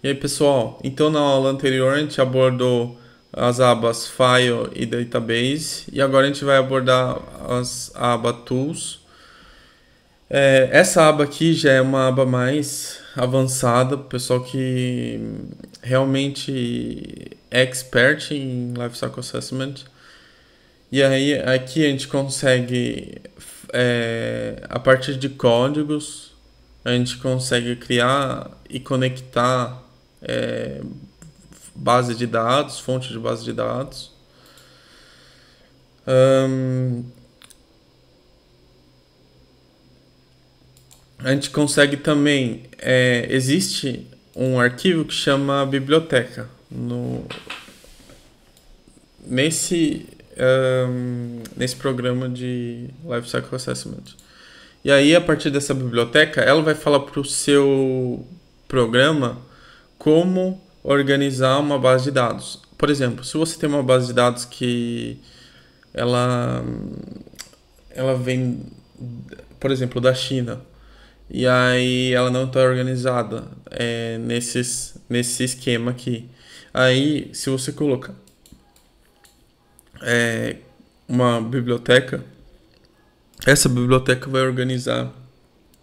E aí, pessoal, então na aula anterior a gente abordou as abas File e Database e agora a gente vai abordar a aba Tools. Essa aba aqui já é uma aba mais avançada, pessoal que realmente é expert em Lifecycle Assessment. E aí aqui a gente consegue, a partir de códigos, a gente consegue criar e conectar é, base de dados, fonte de base de dados. Ahn, a gente consegue também. Existe um arquivo que chama biblioteca. Nesse programa de Lifecycle Assessment. E aí, a partir dessa biblioteca, ela vai falar para o seu programa como organizar uma base de dados. Por exemplo, se você tem uma base de dados que ela, ela vem, por exemplo, da China, e aí ela não está organizada nesse esquema aqui. Aí, se você colocar é, uma biblioteca, essa biblioteca vai organizar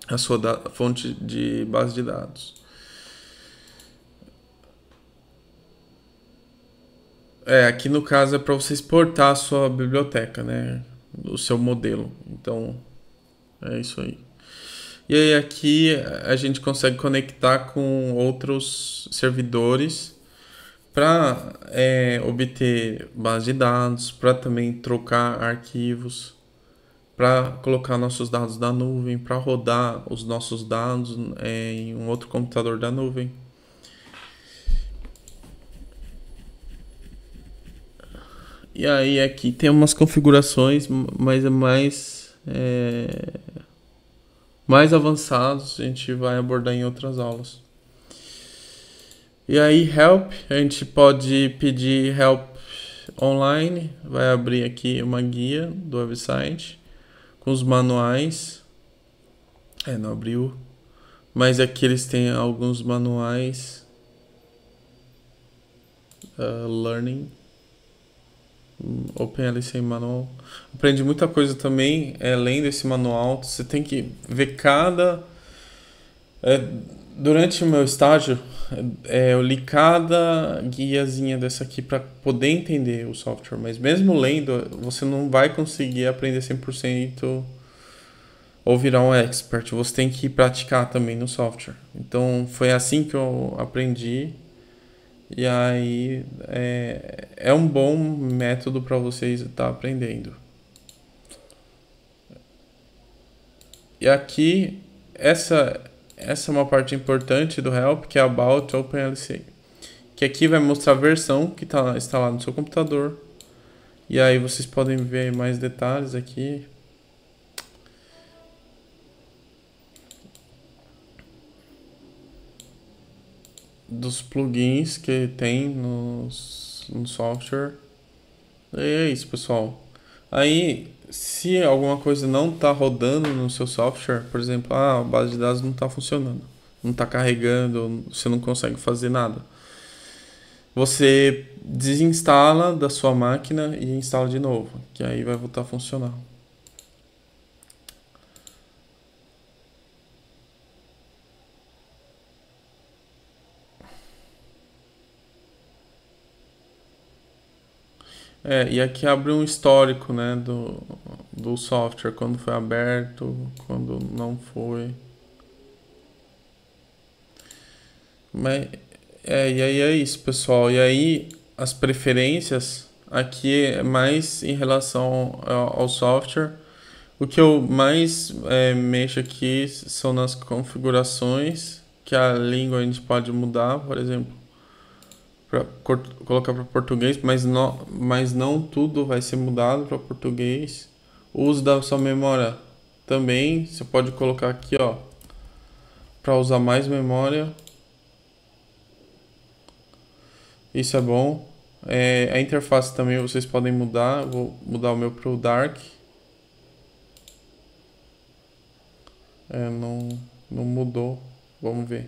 a sua fonte de base de dados. Aqui no caso é para você exportar a sua biblioteca, né? O seu modelo. Então, é isso aí. E aí aqui a gente consegue conectar com outros servidores para obter base de dados, para também trocar arquivos, para colocar nossos dados na nuvem, para rodar os nossos dados em um outro computador da nuvem. E aí aqui tem umas configurações, mas mais avançados, a gente vai abordar em outras aulas. E aí help, a gente pode pedir help online, vai abrir aqui uma guia do website com os manuais. Não abriu, mas aqui eles têm alguns manuais. Learning, OpenLC Manual. Aprendi muita coisa também lendo esse manual. Você tem que ver cada. Durante o meu estágio, eu li cada guiazinha dessa aqui para poder entender o software, mas mesmo lendo, você não vai conseguir aprender 100% ou virar um expert. Você tem que praticar também no software. Então foi assim que eu aprendi. E aí é um bom método para vocês estar aprendendo. E aqui, essa é uma parte importante do Help, que é About OpenLCA. Que aqui vai mostrar a versão que está instalada no seu computador. E aí vocês podem ver mais detalhes aqui. Dos plugins que tem no software. E é isso, pessoal. Aí, se alguma coisa não está rodando no seu software, por exemplo, a base de dados não está funcionando, não está carregando, você não consegue fazer nada, você desinstala da sua máquina e instala de novo, que aí vai voltar a funcionar. E aqui abre um histórico, né, do software, quando foi aberto, quando não foi. Mas, e aí é isso, pessoal. E aí as preferências aqui é mais em relação ao software. O que eu mais mexo aqui são nas configurações, que a língua a gente pode mudar, por exemplo, para colocar para português, mas não tudo vai ser mudado para português. O uso da sua memória também, você pode colocar aqui, ó, para usar mais memória. Isso é bom. A interface também vocês podem mudar. Vou mudar o meu para o Dark. Não mudou. Vamos ver.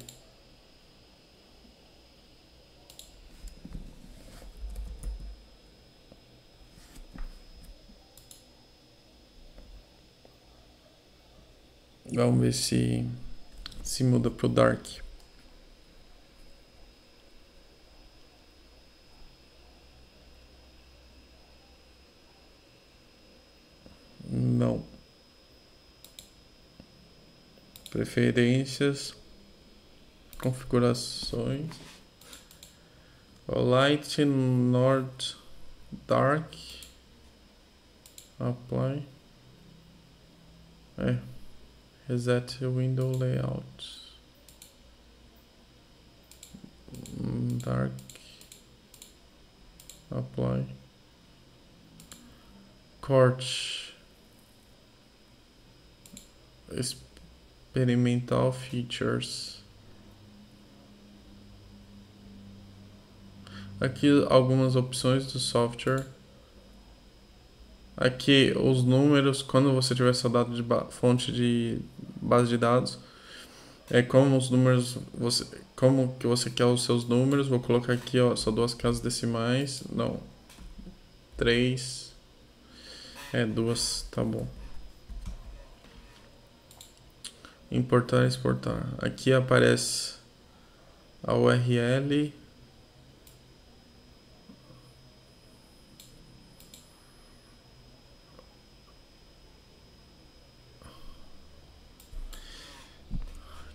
Vamos ver se muda pro Dark. Não. Preferências. Configurações. Light, Nord, Dark. Apply. Reset window layout. Dark. Apply. Corte. Experimental features. Aqui algumas opções do software. Aqui os números, quando você tiver saudade de fonte de base de dados, como os números, como que você quer os seus números. Vou colocar aqui, ó, só 2 casas decimais, não, 3, 2, tá bom. Importar e exportar. Aqui aparece a URL.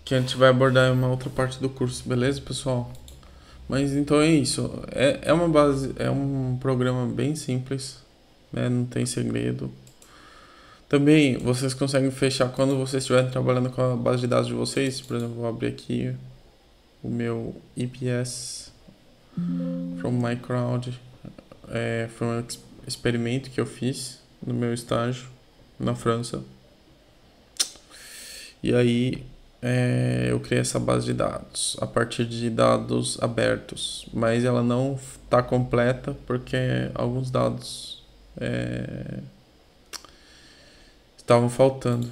Que a gente vai abordar em uma outra parte do curso, beleza, pessoal? Mas então é isso. É uma base, é um programa bem simples, né? Não tem segredo. Também vocês conseguem fechar quando vocês estiverem trabalhando com a base de dados de vocês. Por exemplo, vou abrir aqui o meu EPS from my crowd. Foi um experimento que eu fiz no meu estágio na França. E aí eu criei essa base de dados a partir de dados abertos, mas ela não está completa porque alguns dados estavam faltando.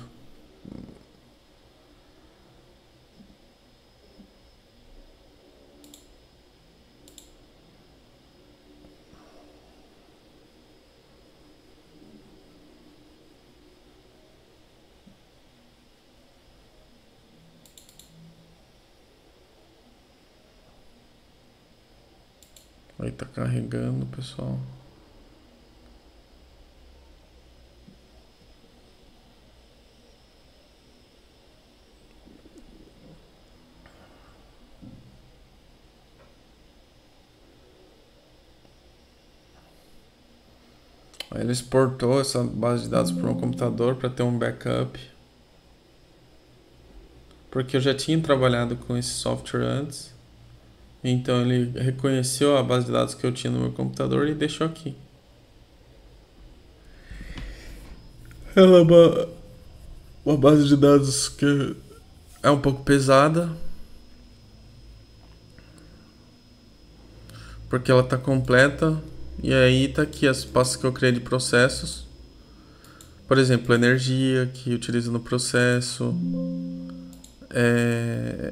Aí tá carregando, pessoal. Aí ele exportou essa base de dados para um computador para ter um backup. Porque eu já tinha trabalhado com esse software antes. Então ele reconheceu a base de dados que eu tinha no meu computador e deixou aqui. Ela é uma base de dados que é um pouco pesada, porque ela está completa. E aí tá aqui as pastas que eu criei de processos. Por exemplo, energia que utiliza no processo,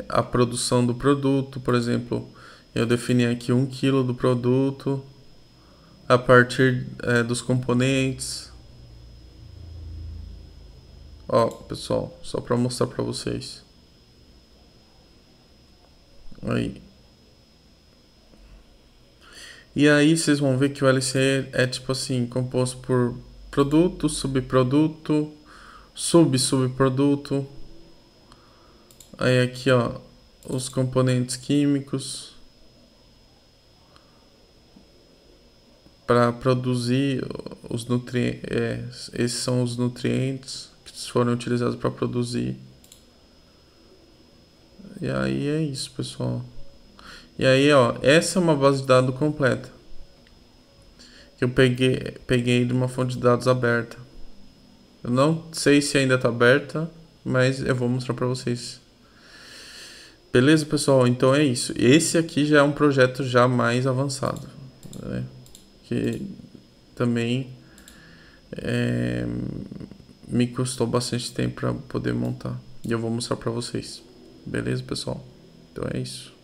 a produção do produto. Por exemplo, eu defini aqui 1 kg do produto a partir dos componentes. Ó, pessoal, só para mostrar para vocês. Aí. E aí vocês vão ver que o LCE é tipo assim, composto por produto, subproduto, subproduto. Aí aqui, ó, os componentes químicos para produzir os nutrientes. Esses são os nutrientes que foram utilizados para produzir. E aí é isso, pessoal. E aí, ó, essa é uma base de dados completa que eu peguei de uma fonte de dados aberta. Eu não sei se ainda está aberta, mas eu vou mostrar para vocês. Beleza, pessoal? Então é isso. Esse aqui já é um projeto já mais avançado, né? Que também me custou bastante tempo para poder montar. E eu vou mostrar para vocês. Beleza, pessoal? Então é isso.